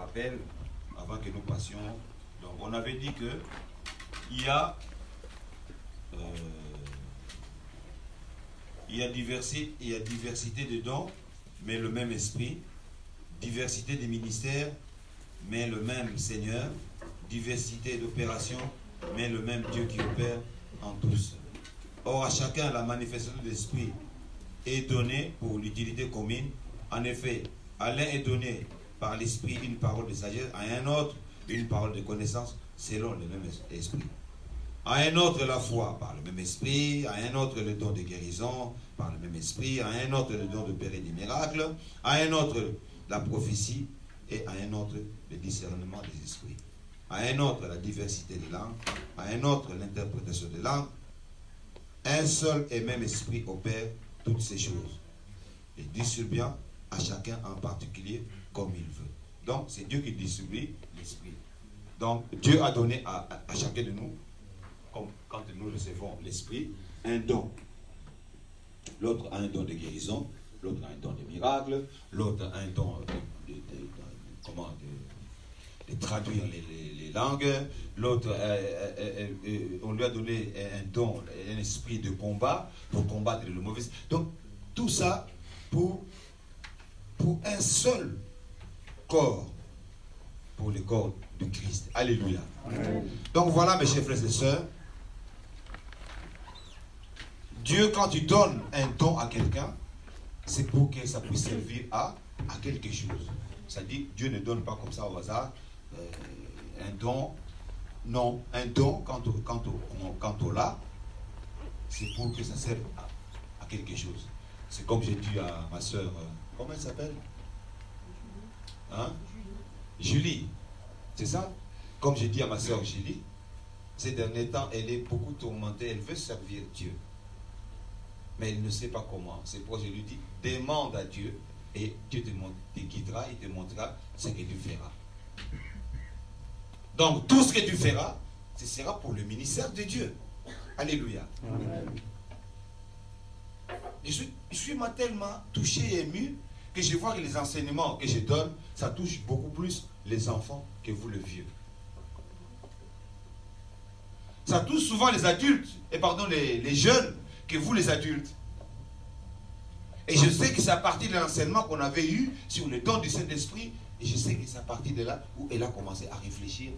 rappelle, avant que nous passions, donc on avait dit que il y a diversité de dons, mais le même esprit, diversité des ministères, mais le même Seigneur, diversité d'opérations, mais le même Dieu qui opère en tous. Or, à chacun, la manifestation de l'esprit est donnée pour l'utilité commune. En effet, à l'un est donné par l'esprit une parole de sagesse, à un autre une parole de connaissance selon le même esprit. À un autre la foi par le même esprit, à un autre le don de guérison par le même esprit, à un autre le don d'opérer des miracles, à un autre la prophétie et à un autre le discernement des esprits. À un autre la diversité des langues, à un autre l'interprétation des langues. Un seul et même esprit opère toutes ces choses et distribue à chacun en particulier comme il veut. Donc c'est Dieu qui distribue l'esprit. Donc Dieu a donné à chacun de nous, comme quand nous recevons l'esprit, un don. L'autre a un don de guérison, l'autre a un don de miracle, l'autre a un don de traduire les langues, l'autre, on lui a donné un don, un esprit de combat pour combattre le mauvais. Donc, tout ça pour un seul corps, pour le corps de Christ. Alléluia. Amen. Donc voilà, mes chers frères et sœurs, Dieu, quand il donne un don à quelqu'un, c'est pour que ça puisse servir à quelque chose. C'est-à-dire, Dieu ne donne pas comme ça au hasard un don. Non, un don, quand on l'a, c'est pour que ça serve à quelque chose. C'est comme j'ai dit à ma soeur, comment elle s'appelle? Hein? Julie. C'est ça? Comme j'ai dit à ma soeur Julie, ces derniers temps, elle est beaucoup tourmentée, elle veut servir Dieu. Mais elle ne sait pas comment. C'est pourquoi je lui dis, demande à Dieu et Dieu te guidera, il te montrera ce que tu feras. Donc, tout ce que tu feras, ce sera pour le ministère de Dieu. Alléluia. Amen. Je suis tellement touché et ému que je vois que les enseignements que je donne, ça touche beaucoup plus les enfants que vous, le vieux. Ça touche souvent les adultes, et pardon, les jeunes, que vous, les adultes. Et je sais que c'est à partir de l'enseignement qu'on avait eu sur le don du Saint-Esprit. Et je sais que c'est à partir de là où elle a commencé à réfléchir.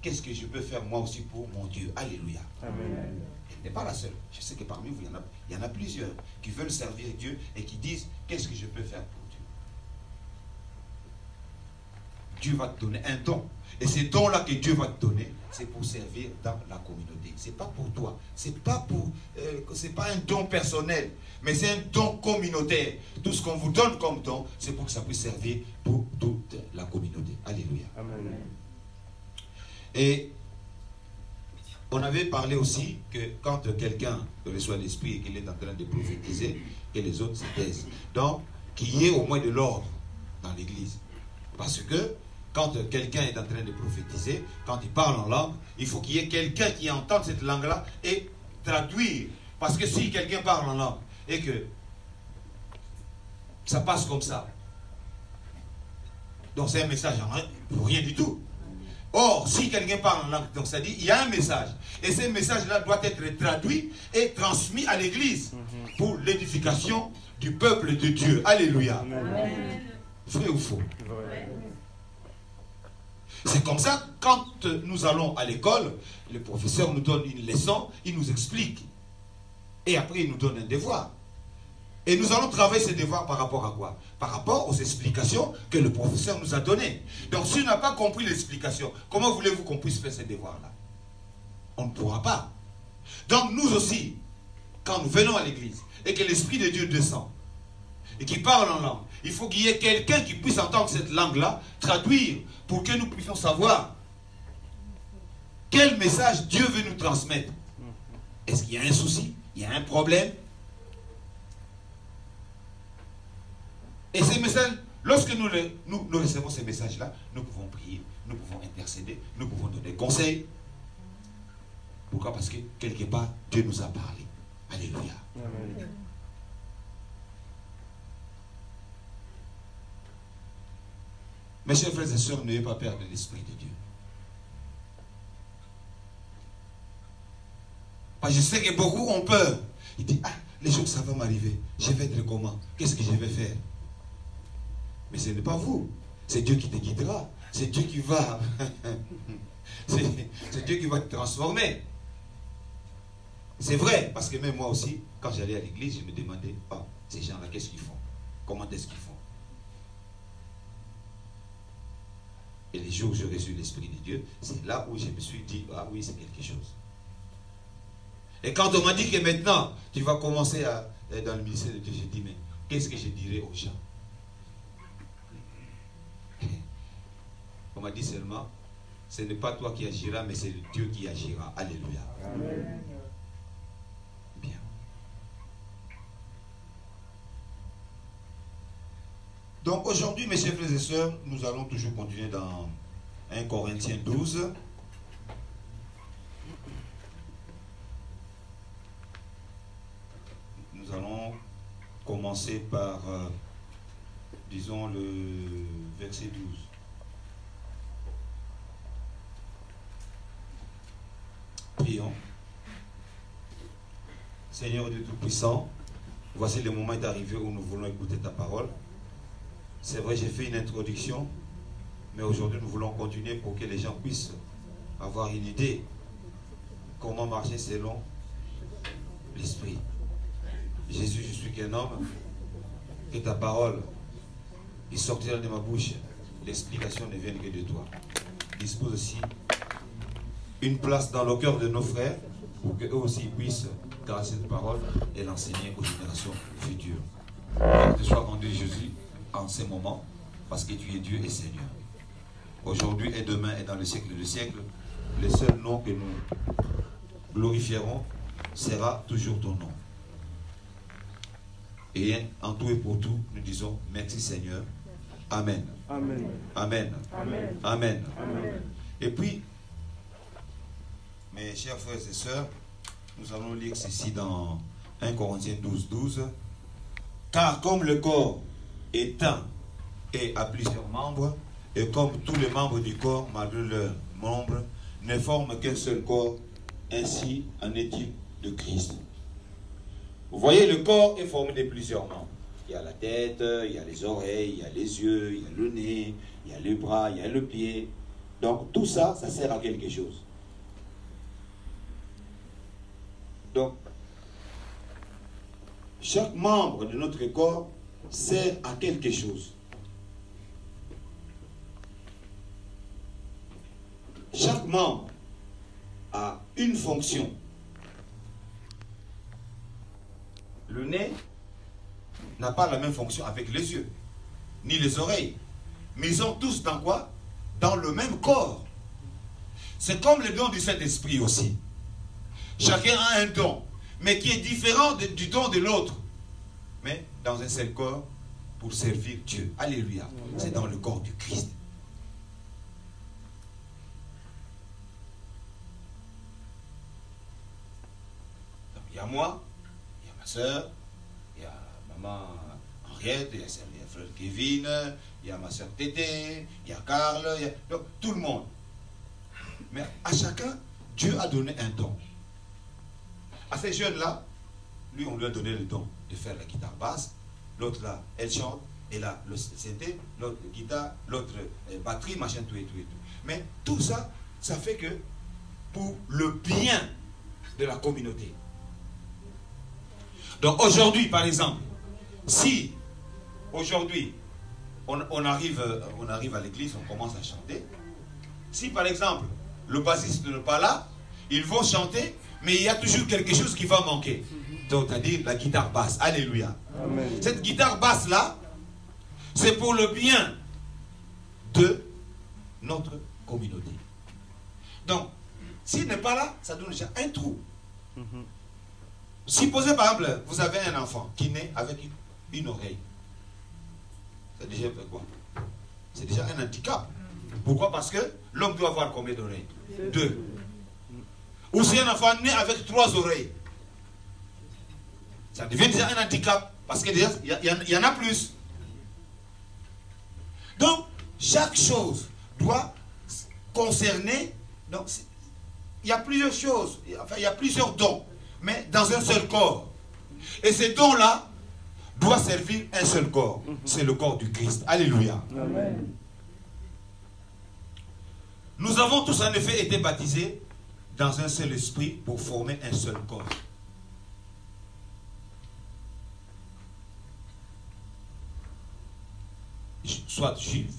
Qu'est-ce que je peux faire moi aussi pour mon Dieu? Alléluia. Amen. Elle n'est pas la seule. Je sais que parmi vous, il y en a plusieurs qui veulent servir Dieu et qui disent, qu'est-ce que je peux faire pour Dieu? Dieu va te donner un don. Et ces dons-là que Dieu va te donner, c'est pour servir dans la communauté. C'est pas pour toi. C'est pas un don personnel, mais c'est un don communautaire. Tout ce qu'on vous donne comme don, c'est pour que ça puisse servir pour toute la communauté. Alléluia. Amen. Et on avait parlé aussi que quand quelqu'un reçoit l'esprit et qu'il est en train de prophétiser, que les autres se taisent. Donc, qu'il y ait au moins de l'ordre dans l'église. Parce que quand quelqu'un est en train de prophétiser, quand il parle en langue, il faut qu'il y ait quelqu'un qui entende cette langue-là et traduire. Parce que si quelqu'un parle en langue et que ça passe comme ça, donc c'est un message pour rien du tout. Or, si quelqu'un parle en langue, donc ça dit, il y a un message. Et ce message-là doit être traduit et transmis à l'église pour l'édification du peuple de Dieu. Alléluia. Amen. Vrai ou faux? C'est comme ça, quand nous allons à l'école, le professeur nous donne une leçon, il nous explique. Et après, il nous donne un devoir. Et nous allons travailler ce devoir par rapport à quoi? Par rapport aux explications que le professeur nous a données. Donc, si on n'a pas compris l'explication, comment voulez-vous qu'on puisse faire ce devoir-là? On ne pourra pas. Donc, nous aussi, quand nous venons à l'église, et que l'Esprit de Dieu descend, et qui parle en langue, il faut qu'il y ait quelqu'un qui puisse entendre cette langue-là, traduire, pour que nous puissions savoir quel message Dieu veut nous transmettre. Est-ce qu'il y a un souci? Il y a un problème? Et ces messages, lorsque nous recevons ces messages-là, nous pouvons prier, nous pouvons intercéder, nous pouvons donner conseils. Pourquoi? Parce que quelque part, Dieu nous a parlé. Alléluia. Amen. Mes chers frères et sœurs, n'ayez pas peur de l'Esprit de Dieu. Parce que je sais que beaucoup ont peur. Ils disent, ah, les jours ça va m'arriver. Je vais être comment? Qu'est-ce que je vais faire? Mais ce n'est pas vous. C'est Dieu qui te guidera. C'est Dieu qui va. C'est Dieu qui va te transformer. C'est vrai, parce que même moi aussi, quand j'allais à l'église, je me demandais, ah, ces gens-là, qu'est-ce qu'ils font? Comment est-ce qu'ils font? Et les jours où j'ai reçu l'Esprit de Dieu, c'est là où je me suis dit, ah oui, c'est quelque chose. Et quand on m'a dit que maintenant, tu vas commencer dans le ministère de Dieu, j'ai dit, mais qu'est-ce que je dirais aux gens? On m'a dit seulement, ce n'est pas toi qui agiras, mais c'est Dieu qui agira. Alléluia. Amen. Bien. Donc aujourd'hui, mes chers frères et sœurs, nous allons toujours continuer dans 1 Corinthiens 12. Nous allons commencer par, disons, le verset 12. Prions. Seigneur Dieu Tout-Puissant, voici le moment est arrivé où nous voulons écouter ta parole. C'est vrai, j'ai fait une introduction, mais aujourd'hui nous voulons continuer pour que les gens puissent avoir une idée comment marcher selon l'Esprit. Jésus, je suis qu'un homme, que ta parole qui sortira de ma bouche, l'explication ne vienne que de toi. Dispose aussi une place dans le cœur de nos frères pour qu'eux aussi puissent garder cette parole et l'enseigner aux générations futures. Que te soit rendu Jésus en ces moments parce que tu es Dieu et Seigneur. Aujourd'hui et demain et dans le siècle des siècles, le seul nom que nous glorifierons sera toujours ton nom. Et en tout et pour tout, nous disons merci Seigneur. Amen. Amen. Amen. Amen. Amen. Amen. Et puis, mes chers frères et sœurs, nous allons lire ceci dans 1 Corinthiens 12, 12. Car comme le corps est un et a plusieurs membres, et comme tous les membres du corps, malgré leurs membres, ne forment qu'un seul corps, ainsi en est-il de Christ. Vous voyez, le corps est formé de plusieurs membres. Il y a la tête, il y a les oreilles, il y a les yeux, il y a le nez, il y a les bras, il y a le pied. Donc tout ça, ça sert à quelque chose. Donc, chaque membre de notre corps sert à quelque chose. Chaque membre a une fonction. Le nez n'a pas la même fonction avec les yeux, ni les oreilles. Mais ils sont tous dans quoi? Dans le même corps. C'est comme le don du Saint-Esprit aussi. Chacun a un don, mais qui est différent du don de l'autre. Mais dans un seul corps, pour servir Dieu. Alléluia. C'est dans le corps du Christ. Donc, il y a moi, il y a ma soeur, il y a maman Henriette, il y a frère Kevin, il y a ma soeur Tété, il y a Karl, il y a... Donc, tout le monde. Mais à chacun, Dieu a donné un don. À ces jeunes-là, lui, on lui a donné le don de faire la guitare basse. L'autre, là, elle chante. Et là, le synthé, l'autre guitare, l'autre batterie, machin, tout et tout et tout. Mais tout ça, ça fait que pour le bien de la communauté. Donc aujourd'hui, par exemple, si aujourd'hui, on arrive à l'église, on commence à chanter. Si par exemple, le bassiste n'est pas là, ils vont chanter, mais il y a toujours quelque chose qui va manquer. C'est-à-dire la guitare basse. Alléluia. Amen. Cette guitare basse-là, c'est pour le bien de notre communauté. Donc, s'il n'est pas là, ça donne déjà un trou. Supposez par exemple, vous avez un enfant qui naît avec une oreille. C'est déjà quoi? C'est déjà un handicap. Pourquoi? Parce que l'homme doit avoir combien d'oreilles? 2. Ou si un enfant naît avec 3 oreilles, ça devient déjà un handicap. Parce qu'il y en a plus. Donc, chaque chose doit concerner... Donc, il y a plusieurs choses, enfin, il y a plusieurs dons, mais dans un seul corps. Et ces dons-là doivent servir un seul corps. C'est le corps du Christ. Alléluia. Amen. Nous avons tous en effet été baptisés dans un seul esprit pour former un seul corps. Soit juif,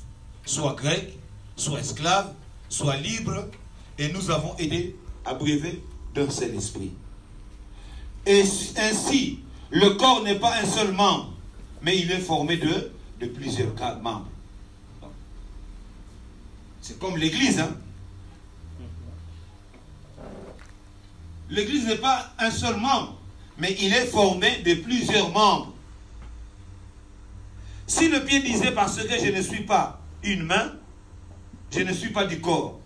soit grec, soit esclave, soit libre, et nous avons été abreuvés d'un seul esprit. Et ainsi, le corps n'est pas un seul membre, mais il est formé de plusieurs membres. C'est comme l'église, hein? L'église n'est pas un seul membre, mais il est formé de plusieurs membres. Si le pied disait parce que je ne suis pas une main, je ne suis pas du corps,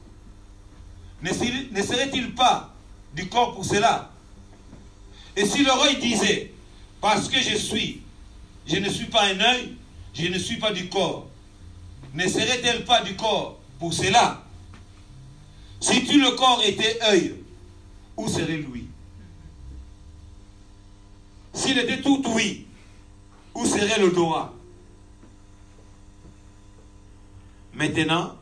ne serait-il pas du corps pour cela? Et si l'oreille disait parce que je ne suis pas un œil, je ne suis pas du corps, ne serait-elle pas du corps pour cela? Si tout le corps était œil, où serait l'ouïe? S'il était tout ouïe, où serait l'odorat? Maintenant,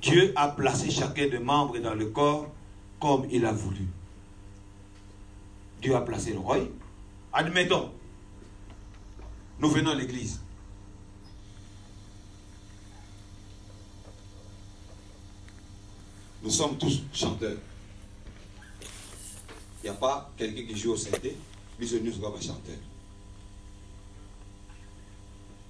Dieu a placé chacun des membres dans le corps comme il a voulu. Dieu a placé l'oreille. Admettons, nous venons à l'église. Nous sommes tous chanteurs. Il n'y a pas quelqu'un qui joue au synthé, mais nous sommes chanteurs.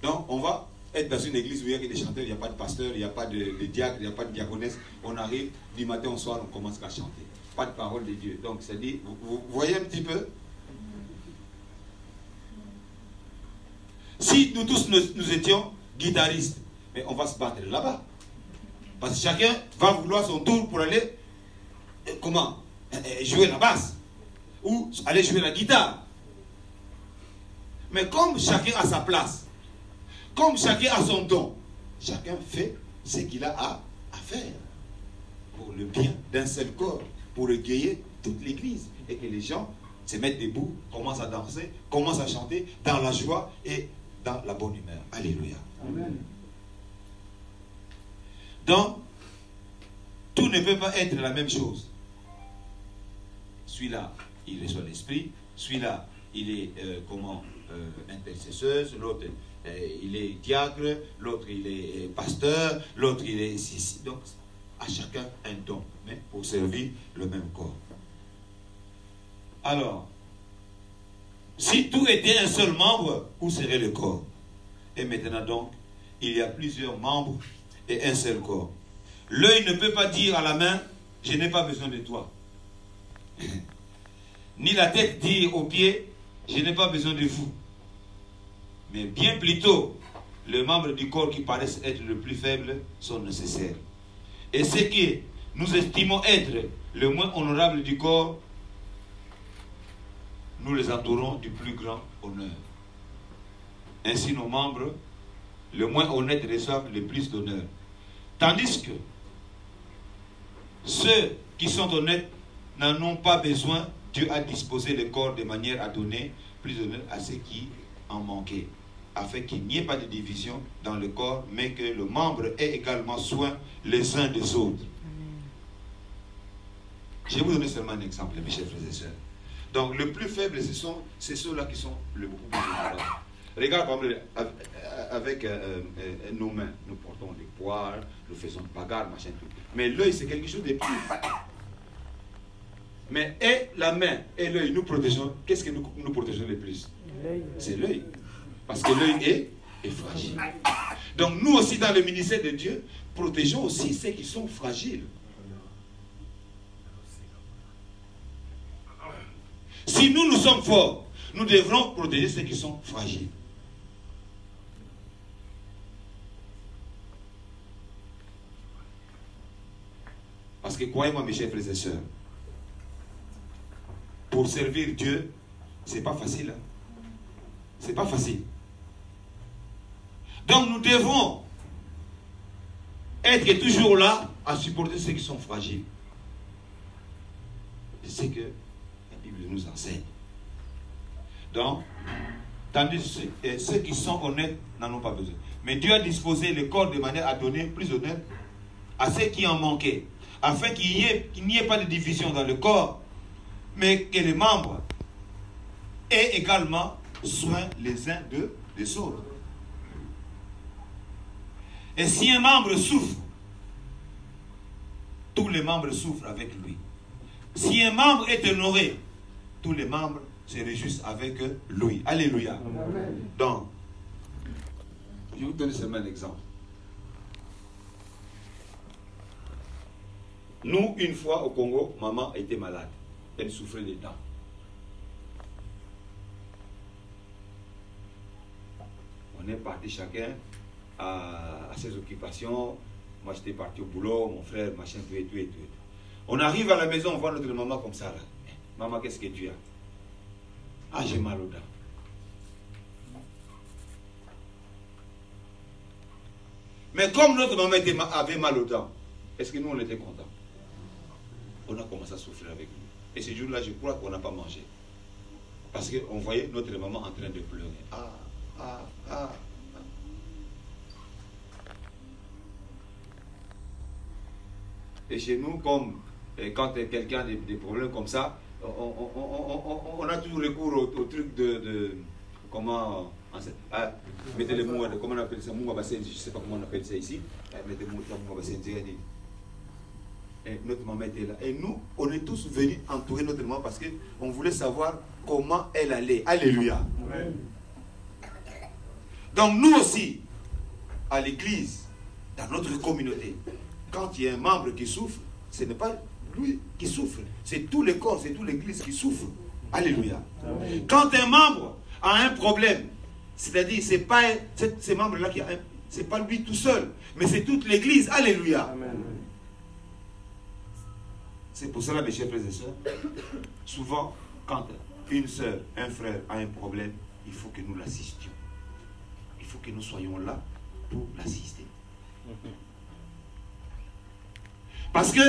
Donc, on va être dans une église où il y a des chanteurs, il n'y a pas de pasteur, il n'y a pas de diacre, il n'y a pas de diaconesse. On arrive, du matin au soir, on commence à chanter. Pas de parole de Dieu. Donc, c'est dit, vous voyez un petit peu? Si nous tous nous étions guitaristes, mais on va se battre là-bas. Parce que chacun va vouloir son tour pour aller, jouer la basse. Ou aller jouer la guitare. Mais comme chacun a sa place, comme chacun a son don, chacun fait ce qu'il a à faire pour le bien d'un seul corps, pour égayer toute l'église et que les gens se mettent debout, commencent à danser, commencent à chanter dans la joie et dans la bonne humeur. Alléluia. Amen. Donc, tout ne peut pas être la même chose. Celui-là, il reçoit l'esprit, celui-là, il est intercesseuse, l'autre il est diacre, l'autre il est pasteur, l'autre il est ici. Donc, à chacun un don, mais pour servir le même corps. Alors, si tout était un seul membre, où serait le corps? Et maintenant donc, il y a plusieurs membres et un seul corps. L'œil ne peut pas dire à la main, je n'ai pas besoin de toi. Ni la tête dire aux pieds, je n'ai pas besoin de vous. Mais bien plutôt, les membres du corps qui paraissent être le plus faibles sont nécessaires. Et ce que nous estimons être le moins honorable du corps, nous les entourons du plus grand honneur. Ainsi nos membres, le moins honnêtes, reçoivent le plus d'honneur. Tandis que ceux qui sont honnêtes n'en ont pas besoin. Dieu a disposé le corps de manière à donner plus d'honneur à ceux qui en manquaient, afin qu'il n'y ait pas de division dans le corps, mais que le membre ait également soin les uns des autres. Je vais vous donner seulement un exemple, mes chers frères et sœurs. Donc, le plus faible, c'est ceux-là qui sont le beaucoup plus honorables. Regarde, par exemple, avec nos mains, nous portons des poires, nous faisons de bagarres, machin, tout. Mais l'œil, c'est quelque chose de plus fatal. Mais et la main et l'œil, nous protégeons. Qu'est-ce que nous protégeons le plus? C'est l'œil. Parce que l'œil est fragile. Donc nous aussi, dans le ministère de Dieu, protégeons aussi ceux qui sont fragiles. Si nous sommes forts, nous devrons protéger ceux qui sont fragiles. Parce que croyez-moi, mes chers frères et sœurs, pour servir Dieu, c'est pas facile. Hein? C'est pas facile. Donc nous devons être toujours là à supporter ceux qui sont fragiles. C'est ce que la Bible nous enseigne. Donc, tandis que ceux qui sont honnêtes n'en ont pas besoin. Mais Dieu a disposé le corps de manière à donner plus d'honneur à ceux qui en manquaient, afin qu'il n'y ait pas de division dans le corps, mais que les membres aient également soin les uns des autres. Et si un membre souffre, tous les membres souffrent avec lui. Si un membre est honoré, tous les membres se réjouissent avec lui. Alléluia. Amen. Donc, je vais vous donner seulement un exemple. Nous, une fois au Congo, maman était malade. Elle souffrait des dents. On est parti chacun à ses occupations. Moi, j'étais parti au boulot, mon frère, machin, tout et tout et tout. On arrive à la maison, on voit notre maman comme ça. Là. Maman, qu'est-ce que tu as? Ah, j'ai mal aux dents. Mais comme notre maman avait mal aux dents, est-ce que nous, on était contents? On a commencé à souffrir avec lui. Et ce jour-là, je crois qu'on n'a pas mangé. Parce qu'on voyait notre maman en train de pleurer. Ah. Et chez nous, comme quand quelqu'un a des problèmes comme ça, on a toujours recours au truc de comment mettez les mots, comment on appelle ça, je ne sais pas comment on appelle ça ici, mettez les mots, et notre maman était là. Et nous, on est tous venus entourer notre maman parce qu'on voulait savoir comment elle allait. Alléluia. Amen. Donc nous aussi, à l'église, dans notre communauté, quand il y a un membre qui souffre, ce n'est pas lui qui souffre, c'est tout le corps, c'est toute l'église qui souffre. Alléluia. Amen. Quand un membre a un problème, c'est-à-dire c'est pas ces membres-là qui a c'est pas lui tout seul, mais c'est toute l'église. Alléluia. Amen. C'est pour cela, mes chers frères et sœurs, souvent, quand une sœur, un frère a un problème, il faut que nous l'assistions. Il faut que nous soyons là pour l'assister. Parce que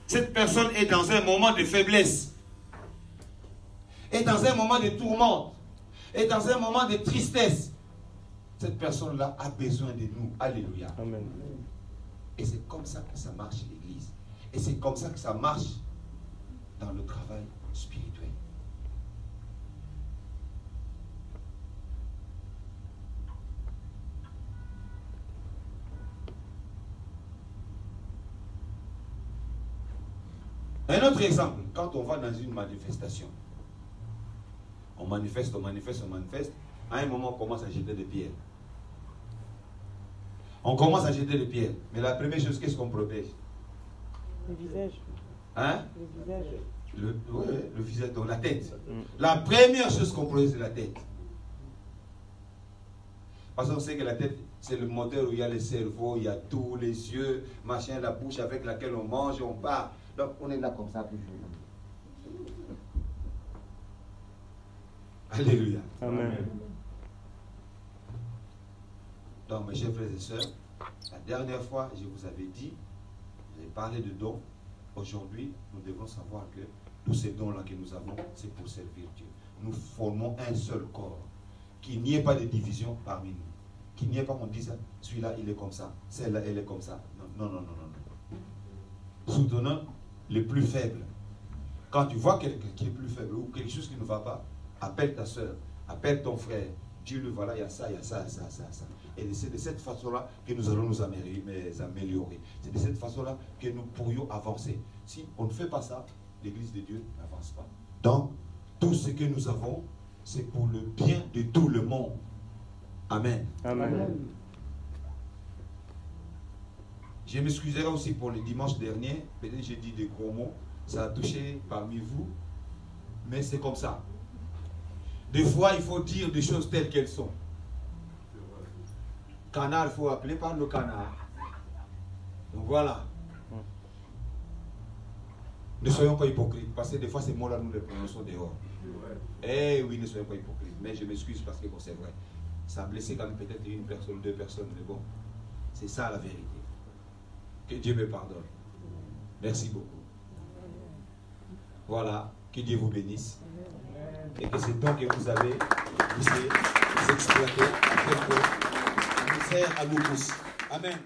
cette personne est dans un moment de faiblesse, est dans un moment de tourmente, est dans un moment de tristesse. Cette personne-là a besoin de nous. Alléluia. Amen. Et c'est comme ça que ça marche l'église. Et c'est comme ça que ça marche dans le travail spirituel. Un autre exemple, quand on va dans une manifestation, on manifeste, à un moment on commence à jeter des pierres. On commence à jeter des pierres, mais la première chose, qu'est-ce qu'on protège? Le visage. Hein? Le visage. Le visage, donc la tête. La première chose qu'on protège, c'est la tête. Parce qu'on sait que la tête, c'est le moteur où il y a le cerveau, il y a tous les yeux, machin, la bouche avec laquelle on mange, on parle. Donc on est là comme ça toujours. Alléluia. Amen. Donc mes chers frères et sœurs, la dernière fois, je vous avais dit, j'ai parlé de dons. Aujourd'hui, nous devons savoir que tous ces dons-là que nous avons, c'est pour servir Dieu. Nous formons un seul corps. Qu'il n'y ait pas de division parmi nous. Qu'il n'y ait pas qu'on dise, celui-là, il est comme ça, celle-là, elle est comme ça. Non. Soutenons les plus faibles. Quand tu vois quelqu'un qui est plus faible ou quelque chose qui ne va pas, appelle ta soeur, appelle ton frère. Dis-lui, voilà, il y a ça. Et c'est de cette façon-là que nous allons nous améliorer. C'est de cette façon-là que nous pourrions avancer. Si on ne fait pas ça, l'Église de Dieu n'avance pas. Donc, tout ce que nous avons, c'est pour le bien de tout le monde. Amen. Amen. Je m'excuserai aussi pour le dimanche dernier. Peut-être j'ai dit des gros mots. Ça a touché parmi vous. Mais c'est comme ça. Des fois, il faut dire des choses telles qu'elles sont. Canard, il faut appeler par le canard. Donc voilà. Ne soyons pas hypocrites. Parce que des fois, ces mots-là, nous les prononçons dehors. Eh oui, ne soyons pas hypocrites. Mais je m'excuse parce que bon, c'est vrai. Ça a blessé quand même peut-être une personne, deux personnes. Mais bon, c'est ça la vérité. Que Dieu me pardonne. Merci beaucoup. Voilà, que Dieu vous bénisse. Et que ce don que vous avez, vous exploitez, vous sert à vous tous. Amen.